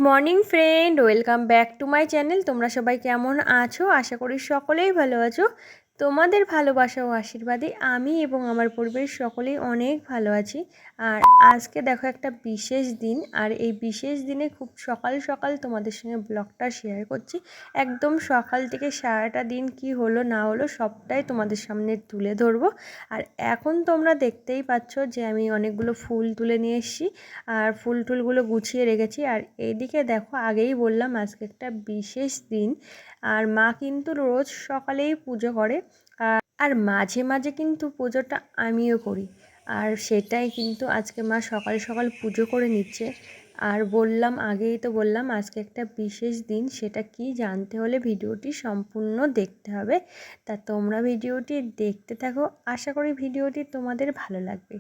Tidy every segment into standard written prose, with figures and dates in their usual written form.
Morning friend, welcome back to my channel. তোমরা সবাই কেমন আছো? আশা করি সকলেই ভালো আছো। তোমাদের ভালোবাসা ও আশীর্বাদে আমি এবং আমার পরিবারের সকলেই অনেক ভালো আছি। আর আজকে দেখো একটা বিশেষ দিন, আর এই বিশেষ দিনে খুব সকাল সকাল তোমাদের সঙ্গে ব্লগটা শেয়ার করছি। একদম সকাল থেকে সারাটা দিন কি হলো না হলো সবটাই তোমাদের সামনে তুলে ধরবো। আর এখন তোমরা দেখতেই পাচ্ছ যে আমি অনেকগুলো ফুল তুলে নিয়ে এসেছি, আর ফুল টুলগুলো গুছিয়ে রেখেছি। আর এইদিকে দেখো, আগেই বললাম আজকে একটা বিশেষ দিন, আর মা কিন্তু রোজ সকালেই পুজো করে, আর মাঝে মাঝে কিন্তু পুজোটা আমিও করি। আর সেটাই কিন্তু আজকে মা সকাল সকাল পুজো করে নিচ্ছে। আর বললাম, আগেই তো বললাম আজকে একটা বিশেষ দিন, সেটা কি জানতে হলে ভিডিওটি সম্পূর্ণ দেখতে হবে। তা তোমরা ভিডিওটি দেখতে থাকো, আশা করি ভিডিওটি তোমাদের ভালো লাগবে।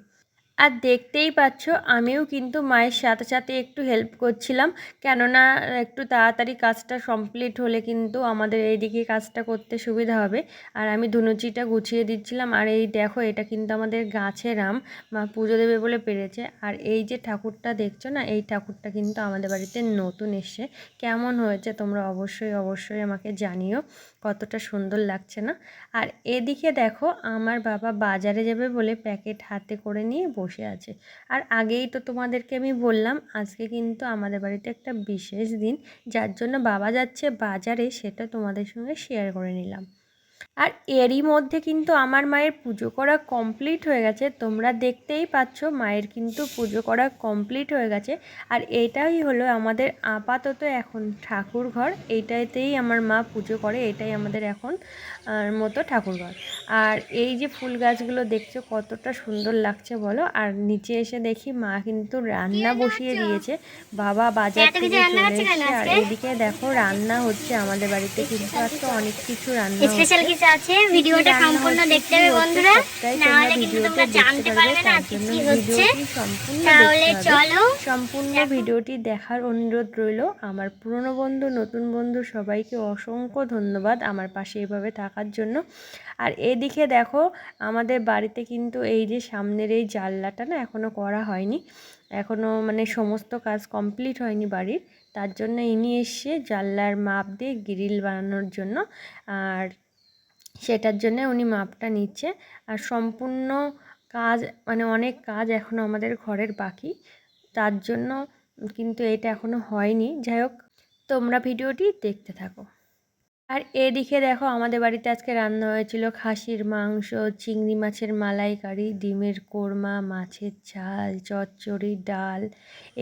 আর দেখতেই পাচ্ছ আমিও কিন্তু মায়ের সাথে সাথে একটু হেল্প করছিলাম, কেননা একটু তাড়াতাড়ি কাজটা কমপ্লিট হলে কিন্তু আমাদের এইদিকে কাজটা করতে সুবিধা হবে। আর আমি ধুনুচিটা গুছিয়ে দিচ্ছিলাম। আর এই দেখো, এটা কিন্তু আমাদের গাছের আম, মা পুজো দেবে বলে পেরেছে। আর এই যে ঠাকুরটা দেখছো না, এই ঠাকুরটা কিন্তু আমাদের বাড়িতে নতুন এসছে। কেমন হয়েছে তোমরা অবশ্যই অবশ্যই আমাকে জানিও, কতটা সুন্দর লাগছে না। আর এদিকে দেখো, আমার বাবা বাজারে যাবে বলে প্যাকেট হাতে করে নিয়ে বসে আছে। আর আগেই তো তোমাদেরকে আমি বললাম আজকে কিন্তু আমাদের বাড়িতে একটা বিশেষ দিন, যার জন্য বাবা যাচ্ছে বাজারে, সেটা তোমাদের সঙ্গে শেয়ার করে নিলাম। আর এরই মধ্যে কিন্তু আমার মায়ের পুজো করা কমপ্লিট হয়ে গেছে। তোমরা দেখতেই পাচ্ছ মায়ের কিন্তু পুজো করা কমপ্লিট হয়ে গেছে। আর এটাই হলো আমাদের আপাতত এখন ঠাকুর ঘর, এইটাতেই আমার মা পুজো করে, এটাই আমাদের এখন মতো ঠাকুর ঘর। আর এই যে ফুল গাছগুলো দেখছো কতটা সুন্দর লাগছে বলো। আর নিচে এসে দেখি মা কিন্তু রান্না বসিয়ে দিয়েছে, বাবা বাজার থেকে চলে এসেছে। আর এদিকে দেখো রান্না হচ্ছে আমাদের বাড়িতে, কিন্তু আজকে অনেক কিছু রান্না হচ্ছে। আছে, ভিডিওটা সম্পূর্ণ দেখতে হবে বন্ধুরা, না হলে কিন্তু তোমরা জানতে পারবে না আজকে কি হচ্ছে। তাহলে চলো সম্পূর্ণ ভিডিওটি দেখার অনুরোধ রইল। আমার পুরনো বন্ধু, নতুন বন্ধু সবাইকে অসংখ্য ধন্যবাদ আমার পাশে এভাবে থাকার জন্য। আর এদিকে দেখো, আমাদের বাড়িতে কিন্তু এই যে সামনের এই জানলাটা না এখনও করা হয়নি, এখনও মানে সমস্ত কাজ কমপ্লিট হয়নি বাড়ির। তার জন্য ইনি এসে জানলার মাপ দিয়ে গ্রিল বানানোর জন্য, আর সেটার জন্য উনি মাপটা নিচ্ছে। আর সম্পূর্ণ কাজ মানে অনেক কাজ এখনও আমাদের ঘরের বাকি, তার জন্য কিন্তু এটা এখনও হয়নি। যাই হোক, তোমরা ভিডিওটি দেখতে থাকো। আর এদিকে দেখো, আমাদের বাড়িতে আজকে রান্না হয়েছিল খাসির মাংস, চিংড়ি মাছের মালাইকারি, ডিমের কোরমা, মাছের ঝাল, চচ্চড়ি, ডাল,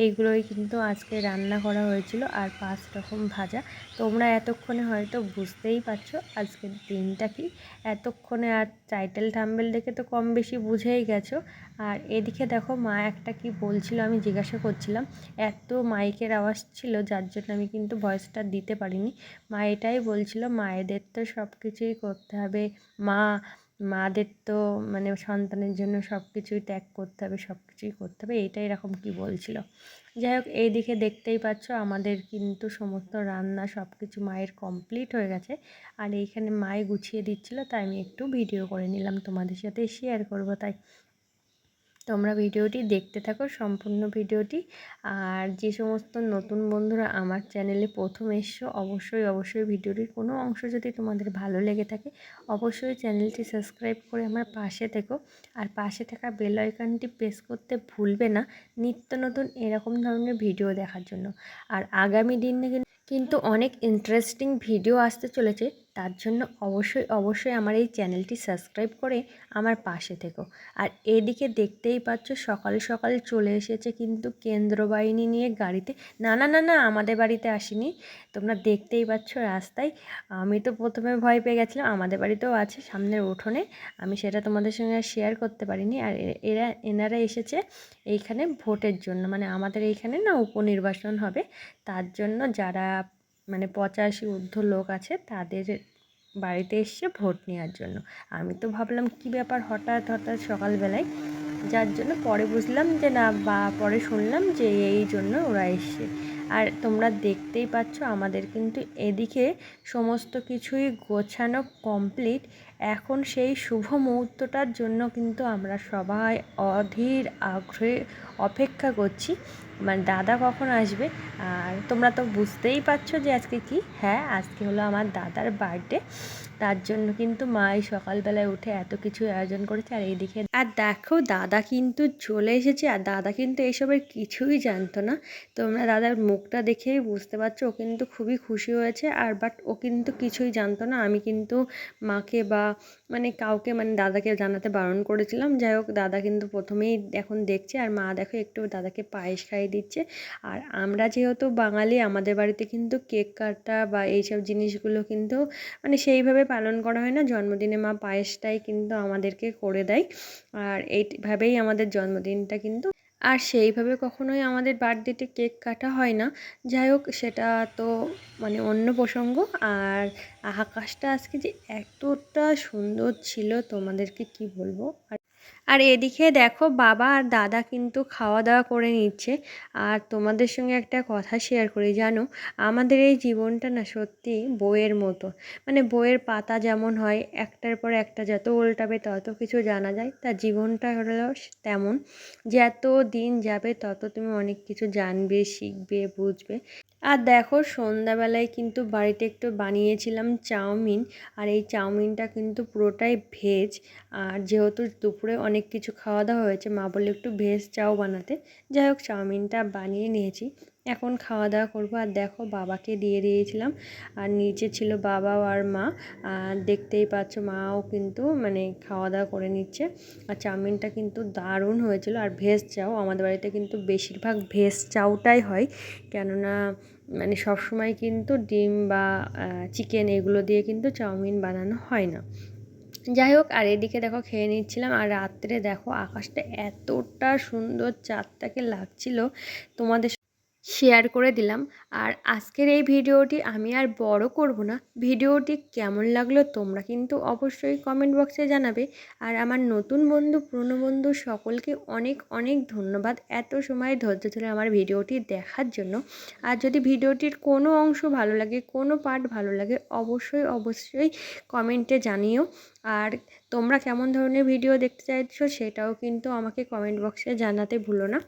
এইগুলোই কিন্তু আজকে রান্না করা হয়েছিল। আর 5 রকম ভাজা। তোমরা এতক্ষণে হয়তো বুঝতেই পারছো আজকের দিনটা কি, এতক্ষণে আর টাইটেল থাম্বনেল দেখে তো কম বেশি বুঝেই গেছো। আর এদিকে দেখো, মা একটা কি বলছিল আমি জিজ্ঞাসা করছিলাম, এত মাইকের আওয়াজ ছিল যার জন্য আমি কিন্তু ভয়েসটা দিতে পারিনি। মা এটাই বলছিল মায়েদের তো সব কিছুই করতে হবে, মাদের তো মানে সন্তানের জন্য সব কিছুই ত্যাগ করতে হবে, সব কিছুই করতে হবে, এইটাই এরকম কি বলছিল। যাই হোক, এই দিকে দেখতেই পাচ্ছ আমাদের কিন্তু সমস্ত রান্না সব কিছু মায়ের কমপ্লিট হয়ে গেছে। আর এইখানে মায়ে গুছিয়ে দিচ্ছিল, তাই আমি একটু ভিডিও করে নিলাম, তোমাদের সাথে শেয়ার করব তাই। তোমরা ভিডিওটি দেখতে থাকো সম্পূর্ণ ভিডিওটি। আর যে সমস্ত নতুন বন্ধুরা আমার চ্যানেলে প্রথম এসছো, অবশ্যই অবশ্যই ভিডিওটির কোনো অংশ যদি তোমাদের ভালো লেগে থাকে অবশ্যই চ্যানেলটি সাবস্ক্রাইব করে আমার পাশে থেকো। আর পাশে থাকা বেল আইকনটি প্রেস করতে ভুলবে না নিত্য নতুন এরকম ধরনের ভিডিও দেখার জন্য। আর আগামী দিনে কিন্তু অনেক ইন্টারেস্টিং ভিডিও আসতে চলেছে, তার জন্য অবশ্যই অবশ্যই আমার এই চ্যানেলটি সাবস্ক্রাইব করে আমার পাশে থেকো। আর এদিকে দেখতেই পাচ্ছ সকাল সকাল চলে এসেছে কিন্তু কেন্দ্রবাহিনী নিয়ে গাড়িতে। না না না না, আমাদের বাড়িতে আসেনি, তোমরা দেখতেই পাচ্ছ রাস্তায়। আমি তো প্রথমে ভয় পেয়ে গেছিলাম, আমাদের বাড়িতেও আছে সামনের উঠোনে, আমি সেটা তোমাদের সঙ্গে শেয়ার করতে পারিনি। আর এনারা এসেছে এইখানে ভোটের জন্য, মানে আমাদের এইখানে না উপনির্বাচন হবে, তার জন্য যারা মানে 85 ঊর্ধ্ব লোক আছে তাদের বাড়িতে এসছে ভোট নেওয়ার জন্য। আমি তো ভাবলাম কি ব্যাপার হঠাৎ হঠাৎ সকালবেলায়, যার জন্য পরে বুঝলাম যে না, বা পরে শুনলাম যে এই জন্য ওরা এসছে। আর তোমরা দেখতেই পাচ্ছ আমাদের কিন্তু এদিকে সমস্ত কিছুই গোছানো কমপ্লিট। এখন সেই শুভ মুহূর্তটার জন্য কিন্তু আমরা সবাই অধীর আগ্রহে অপেক্ষা করছি, মানে দাদা কখন আসবে। আর তোমরা তো বুঝতেই পারছো যে আজকে কি, হ্যাঁ আজকে হলো আমার দাদার বার্থডে। তার জন্য কিন্তু মা এই সকালবেলায় উঠে এত কিছু আয়োজন করেছে। আর এইদিকে আর দেখো দাদা কিন্তু চলে এসেছে, আর দাদা কিন্তু এইসবের কিছুই জানতো না। তোমরা দাদার মুখটা দেখেই বুঝতে পারছো ও কিন্তু খুবই খুশি হয়েছে। আর বাট ও কিন্তু কিছুই জানতো না। আমি কিন্তু মাকে বা মানে কাউকে মানে দাদাকে জানাতে বারণ করেছিলাম। যাই হোক দাদা কিন্তু প্রথমেই এখন দেখছে, আর মা দেখো একটু দাদাকে পায়েস খাইয়ে দিচ্ছে। আর আমরা যেহেতু বাঙালি, আমাদের বাড়িতে কিন্তু কেক কাটা বা এইসব জিনিসগুলো কিন্তু মানে সেইভাবে পালন করা হয় না। জন্মদিনে মা পায়েসটাই কিন্তু আমাদেরকে করে দেয়, আর এইভাবেই আমাদের জন্মদিনটা কিন্তু। আর সেইভাবে কখনোই আমাদের বার্থডেতে কেক কাটা হয় না। যাই হোক সেটা তো মানে অন্য প্রসঙ্গ। আর আকাশটা আজকে যে এতটা সুন্দর ছিল তোমাদেরকে কি বলবো। আর এদিকে দেখো বাবা আর দাদা কিন্তু খাওয়া দাওয়া করে নিচ্ছে। আর তোমাদের সঙ্গে একটা কথা শেয়ার করি, জানো আমাদের এই জীবনটা না সত্যি বইয়ের মতো। মানে বইয়ের পাতা যেমন হয় একটার পর একটা যত উল্টাবে তত কিছু জানা যায়, তার জীবনটা হলো তেমন, যে এত দিন যাবে তত তুমি অনেক কিছু জানবে, শিখবে, বুঝবে। আর দেখো সন্ধ্যাবেলায় কিন্তু বাড়িতে একটু বানিয়েছিলাম চাউমিন। আর এই চাউমিনটা কিন্তু পুরোটাই ভেজ। আর যেহেতু দুপুরে অনেক কিছু খাওয়া দাওয়া হয়েছে, মা বললো একটু ভেজ চাউ বানাতে। যাই হোক চাউমিনটা বানিয়ে নিয়েছি, এখন খাওয়া দাওয়া করবো। আর দেখো বাবাকে দিয়ে দিয়েছিলাম, আর নিচে ছিল বাবা আর মা। আর দেখতেই পাচ্ছ মাও কিন্তু মানে খাওয়া দাওয়া করে নিচ্ছে। আর চাউমিনটা কিন্তু দারুণ হয়েছিল। আর ভেজ চাউ আমাদের বাড়িতে কিন্তু বেশিরভাগ ভেজ চাউটাই হয়, কেননা মানে সবসময় কিন্তু ডিম বা চিকেন এগুলো দিয়ে কিন্তু চাউমিন বানানো হয় না। যাই হোক আর এদিকে দেখো খেয়ে নিচ্ছিলাম। আর রাত্রে দেখো আকাশটা এতটা সুন্দর চাঁদটাকে লাগছিল, তোমাদের শেয়ার করে দিলাম। আর আজকের এই ভিডিওটি আমি আর বড় করব না। ভিডিওটি কেমন লাগলো তোমরা কিন্তু অবশ্যই কমেন্ট বক্সে জানাবে। আর আমার নতুন বন্ধু পুরনো বন্ধু সকলকে অনেক অনেক ধন্যবাদ এত সময় ধৈর্য ধরে আমার ভিডিওটি দেখার জন্য। আর যদি ভিডিওটির কোনো অংশ ভালো লাগে, কোনো পার্ট ভালো লাগে, অবশ্যই অবশ্যই কমেন্টে জানিও। আর তোমরা কেমন ধরনের ভিডিও দেখতে চাইছো সেটাও কিন্তু আমাকে কমেন্ট বক্সে জানাতে ভুলো না।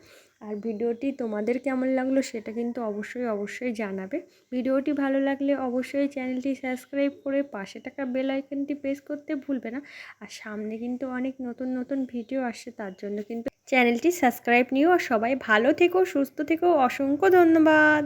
আর ভিডিওটি তোমাদের কেমন লাগলো সেটা কিন্তু অবশ্যই অবশ্যই জানাবে। ভিডিওটি ভালো লাগলে অবশ্যই চ্যানেলটি সাবস্ক্রাইব করে পাশে থাকা বেল আইকনটি প্রেস করতে ভুলবে না। আর সামনে কিন্তু অনেক নতুন নতুন ভিডিও আসছে, তার জন্য কিন্তু চ্যানেলটি সাবস্ক্রাইব নিও। আর সবাই ভালো থেকো, সুস্থ থেকো, অসংখ্য ধন্যবাদ।